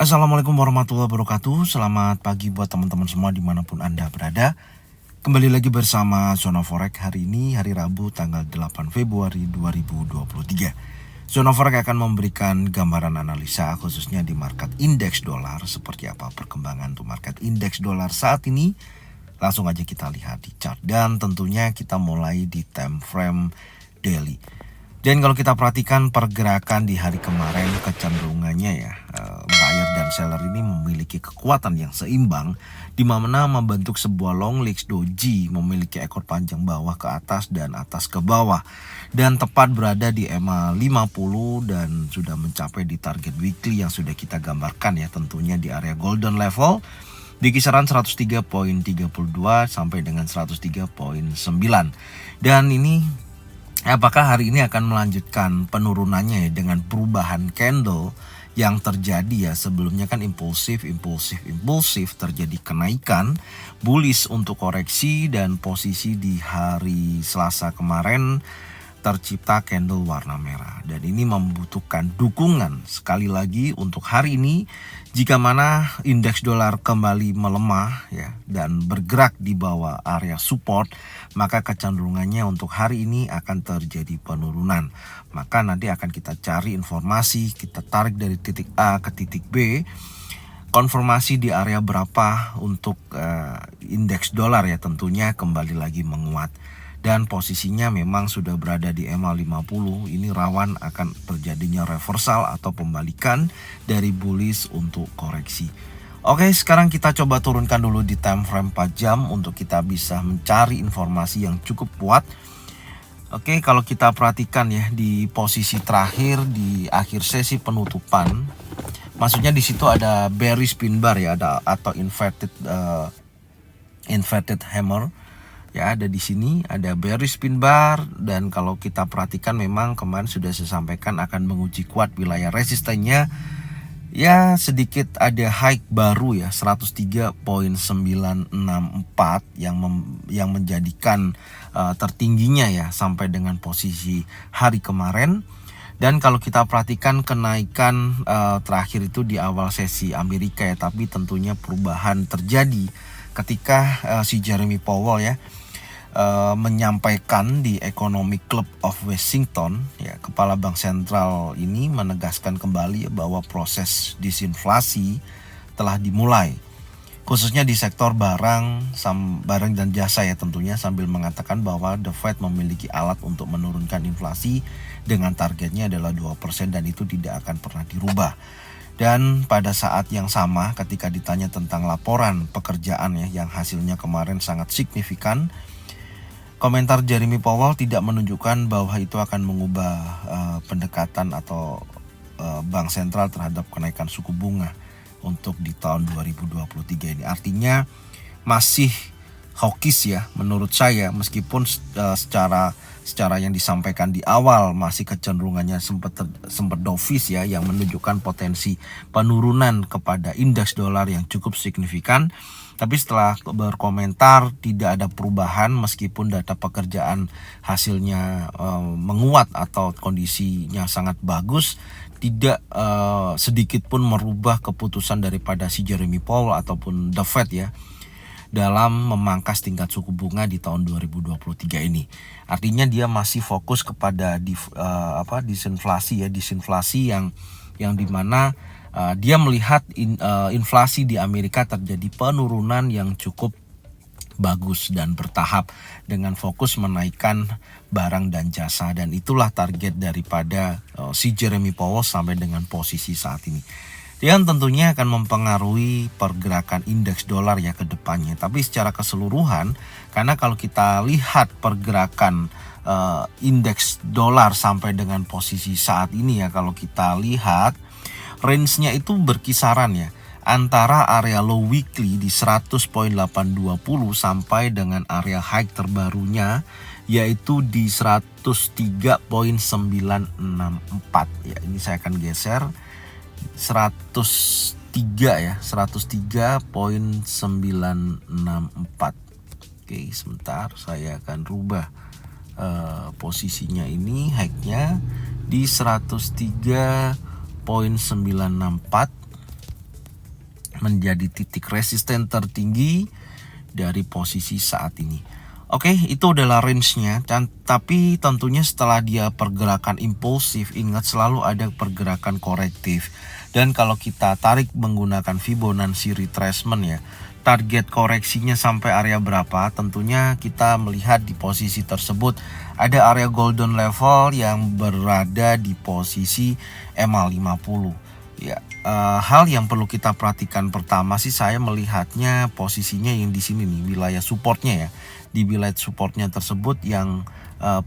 Assalamualaikum warahmatullahi wabarakatuh. Selamat pagi buat teman-teman semua dimanapun Anda berada. Kembali lagi bersama Zona Forex hari ini, hari Rabu tanggal 8 Februari 2023. Zona Forex akan memberikan gambaran analisa khususnya di market indeks dolar. Seperti apa perkembangan untuk market indeks dolar saat ini. Langsung aja kita lihat di chart. Dan tentunya kita mulai di time frame daily. Dan kalau kita perhatikan pergerakan di hari kemarin, kecenderungannya ya, buyer dan seller ini memiliki kekuatan yang seimbang, di mana membentuk sebuah long legs doji memiliki ekor panjang bawah ke atas dan atas ke bawah, dan tepat berada di EMA 50 dan sudah mencapai di target weekly yang sudah kita gambarkan ya, tentunya di area golden level di kisaran 103.32 sampai dengan 103.9. Dan ini apakah hari ini akan melanjutkan penurunannya ya, dengan perubahan candle yang terjadi ya, sebelumnya kan impulsif terjadi kenaikan bullish untuk koreksi, dan posisi di hari Selasa kemarin tercipta candle warna merah, dan ini membutuhkan dukungan sekali lagi untuk hari ini. Jika mana indeks dolar kembali melemah ya dan bergerak di bawah area support, maka kecenderungannya untuk hari ini akan terjadi penurunan. Maka nanti akan kita cari informasi, kita tarik dari titik A ke titik B, konfirmasi di area berapa untuk indeks dolar ya, tentunya kembali lagi menguat. Dan posisinya memang sudah berada di EMA 50. Ini rawan akan terjadinya reversal atau pembalikan dari bullish untuk koreksi. Oke, sekarang kita coba turunkan dulu di time frame 4 jam untuk kita bisa mencari informasi yang cukup kuat. Oke, kalau kita perhatikan ya di posisi terakhir di akhir sesi penutupan, maksudnya di situ ada bearish pin bar ya, ada atau inverted hammer. Ya, ada di sini ada bearish pin bar, dan kalau kita perhatikan memang kemarin sudah saya sampaikan akan menguji kuat wilayah resistennya. Ya, sedikit ada high baru ya 103.964 yang menjadikan tertingginya ya sampai dengan posisi hari kemarin. Dan kalau kita perhatikan kenaikan terakhir itu di awal sesi Amerika ya, tapi tentunya perubahan terjadi ketika si Jeremy Powell ya menyampaikan di Economic Club of Washington ya, kepala bank sentral ini menegaskan kembali bahwa proses disinflasi telah dimulai, khususnya di sektor barang dan jasa ya, tentunya sambil mengatakan bahwa The Fed memiliki alat untuk menurunkan inflasi dengan targetnya adalah 2% dan itu tidak akan pernah dirubah. Dan pada saat yang sama ketika ditanya tentang laporan pekerjaan ya, yang hasilnya kemarin sangat signifikan, komentar Jeremy Powell tidak menunjukkan bahwa itu akan mengubah pendekatan atau bank sentral terhadap kenaikan suku bunga untuk di tahun 2023 ini. Artinya masih hawkish ya menurut saya, meskipun secara yang disampaikan di awal masih kecenderungannya sempat dovish ya, yang menunjukkan potensi penurunan kepada indeks dolar yang cukup signifikan. Tapi setelah berkomentar tidak ada perubahan meskipun data pekerjaan hasilnya menguat atau kondisinya sangat bagus, tidak sedikit pun merubah keputusan daripada si Jeremy Powell ataupun The Fed ya dalam memangkas tingkat suku bunga di tahun 2023 ini. Artinya dia masih fokus kepada disinflasi yang dimana dia melihat inflasi di Amerika terjadi penurunan yang cukup bagus dan bertahap dengan fokus menaikkan barang dan jasa, dan itulah target daripada si Jeremy Powell sampai dengan posisi saat ini. Yang tentunya akan mempengaruhi pergerakan indeks dolar ya ke depannya. Tapi secara keseluruhan, karena kalau kita lihat pergerakan indeks dolar sampai dengan posisi saat ini ya, kalau kita lihat range-nya itu berkisaran ya antara area low weekly di 100.820 sampai dengan area high terbarunya yaitu di 103.964 ya. Ini saya akan geser 103 ya, 103.964. Oke, sebentar saya akan rubah posisinya ini, high-nya di 103.964 menjadi titik resisten tertinggi dari posisi saat ini. Oke, itu adalah range-nya. Tapi tentunya setelah dia pergerakan impulsif, ingat selalu ada pergerakan korektif. Dan kalau kita tarik menggunakan Fibonacci retracement ya, target koreksinya sampai area berapa? Tentunya kita melihat di posisi tersebut ada area golden level yang berada di posisi MA50. Ya, hal yang perlu kita perhatikan pertama sih saya melihatnya posisinya yang di sini nih, wilayah supportnya ya. Di wilayah supportnya tersebut yang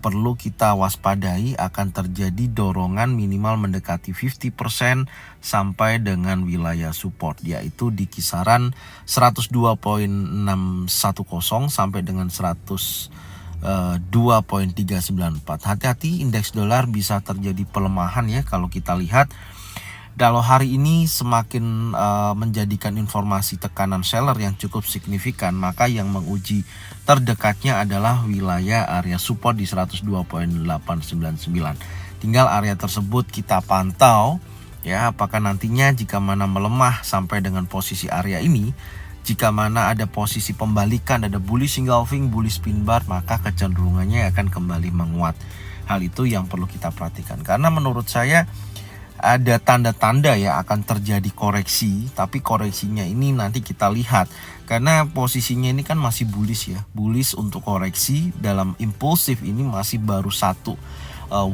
perlu kita waspadai akan terjadi dorongan minimal mendekati 50% sampai dengan wilayah support, yaitu di kisaran 102.610 sampai dengan 102.394. Hati-hati, indeks dolar bisa terjadi pelemahan ya kalau kita lihat. Kalau hari ini semakin menjadikan informasi tekanan seller yang cukup signifikan, maka yang menguji terdekatnya adalah wilayah area support di 102.899. Tinggal area tersebut kita pantau ya, apakah nantinya jika mana melemah sampai dengan posisi area ini, jika mana ada posisi pembalikan, ada bullish engulfing, bullish pin bar, maka kecenderungannya akan kembali menguat. Hal itu yang perlu kita perhatikan, karena menurut saya ada tanda-tanda ya akan terjadi koreksi, tapi koreksinya ini nanti kita lihat karena posisinya ini kan masih bullish ya, bullish untuk koreksi dalam impulsif ini masih baru satu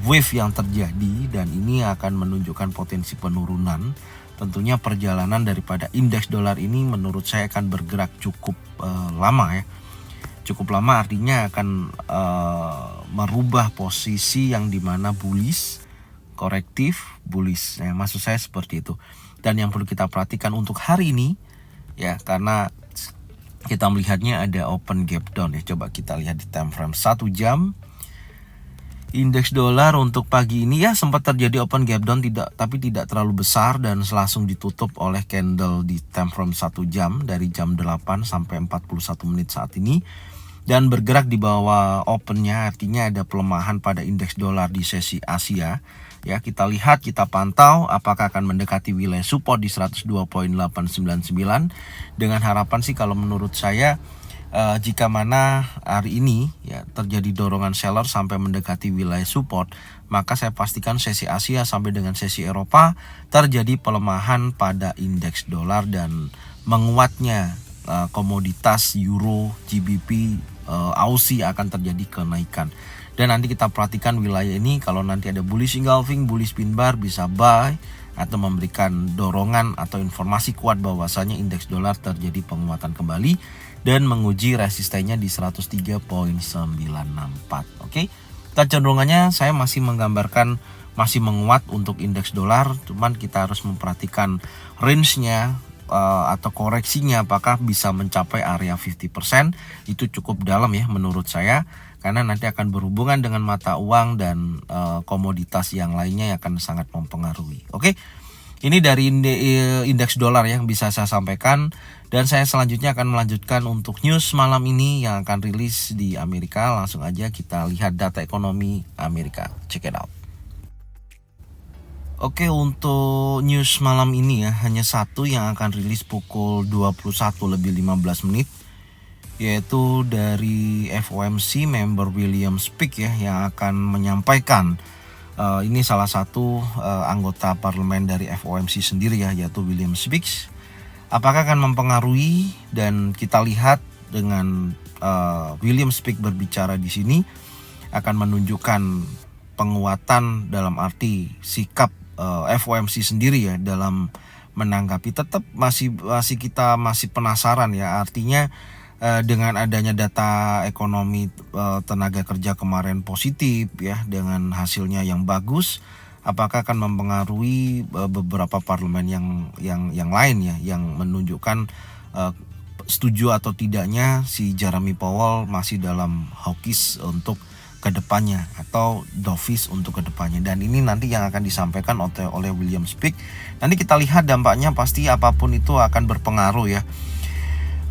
wave yang terjadi, dan ini akan menunjukkan potensi penurunan. Tentunya perjalanan daripada indeks dolar ini menurut saya akan bergerak cukup lama ya, cukup lama, artinya akan merubah posisi yang dimana bullish, korektif, bullish ya, maksud saya seperti itu. Dan yang perlu kita perhatikan untuk hari ini ya, karena kita melihatnya ada open gap down ya. Coba kita lihat di time frame 1 jam. Indeks dolar untuk pagi ini ya sempat terjadi open gap down, tapi tidak terlalu besar, dan langsung ditutup oleh candle di time frame 1 jam dari jam 8 sampai 41 menit saat ini, dan bergerak di bawah opennya, artinya ada pelemahan pada indeks dolar di sesi Asia. Ya, kita lihat, kita pantau apakah akan mendekati wilayah support di 102.899 dengan harapan sih kalau menurut saya jika mana hari ini ya terjadi dorongan seller sampai mendekati wilayah support, maka saya pastikan sesi Asia sampai dengan sesi Eropa terjadi pelemahan pada indeks dolar dan menguatnya komoditas euro, GBP, Aussie akan terjadi kenaikan. Dan nanti kita perhatikan wilayah ini, kalau nanti ada bullish engulfing, bullish pin bar, bisa buy atau memberikan dorongan atau informasi kuat bahwasanya indeks dolar terjadi penguatan kembali dan menguji resistennya di 103.964. Oke. Kecenderungannya saya masih menggambarkan masih menguat untuk indeks dolar, cuman kita harus memperhatikan range-nya atau koreksinya apakah bisa mencapai area 50%. Itu cukup dalam ya menurut saya, karena nanti akan berhubungan dengan mata uang dan komoditas yang lainnya yang akan sangat mempengaruhi. Oke, ini dari indeks dolar yang bisa saya sampaikan, dan saya selanjutnya akan melanjutkan untuk news malam ini yang akan rilis di Amerika. Langsung aja kita lihat data ekonomi Amerika, check it out. Oke, untuk news malam ini ya, hanya satu yang akan rilis pukul 21:15 menit, yaitu dari FOMC member William Speak ya, yang akan menyampaikan ini salah satu anggota parlemen dari FOMC sendiri ya, yaitu William Speak. Apakah akan mempengaruhi, dan kita lihat dengan William Speak berbicara di sini akan menunjukkan penguatan dalam arti sikap FOMC sendiri ya dalam menanggapi. Tetap kita masih penasaran ya, artinya dengan adanya data ekonomi tenaga kerja kemarin positif ya, dengan hasilnya yang bagus, apakah akan mempengaruhi beberapa parlemen yang lain ya, yang menunjukkan setuju atau tidaknya si Jeremy Powell masih dalam hawkish untuk kedepannya atau dovish untuk kedepannya. Dan ini nanti yang akan disampaikan oleh William Speak. Nanti kita lihat dampaknya, pasti apapun itu akan berpengaruh ya.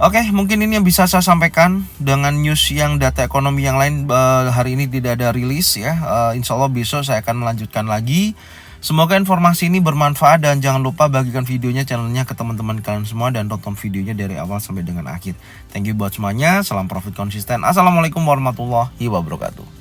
Oke, mungkin ini yang bisa saya sampaikan. Dengan news yang data ekonomi yang lain hari ini tidak ada rilis ya. Insya Allah besok saya akan melanjutkan lagi Semoga informasi ini bermanfaat dan jangan lupa bagikan videonya, channelnya ke teman-teman kalian semua dan tonton videonya dari awal sampai dengan akhir. Thank you buat semuanya, salam profit konsisten. Assalamualaikum warahmatullahi wabarakatuh.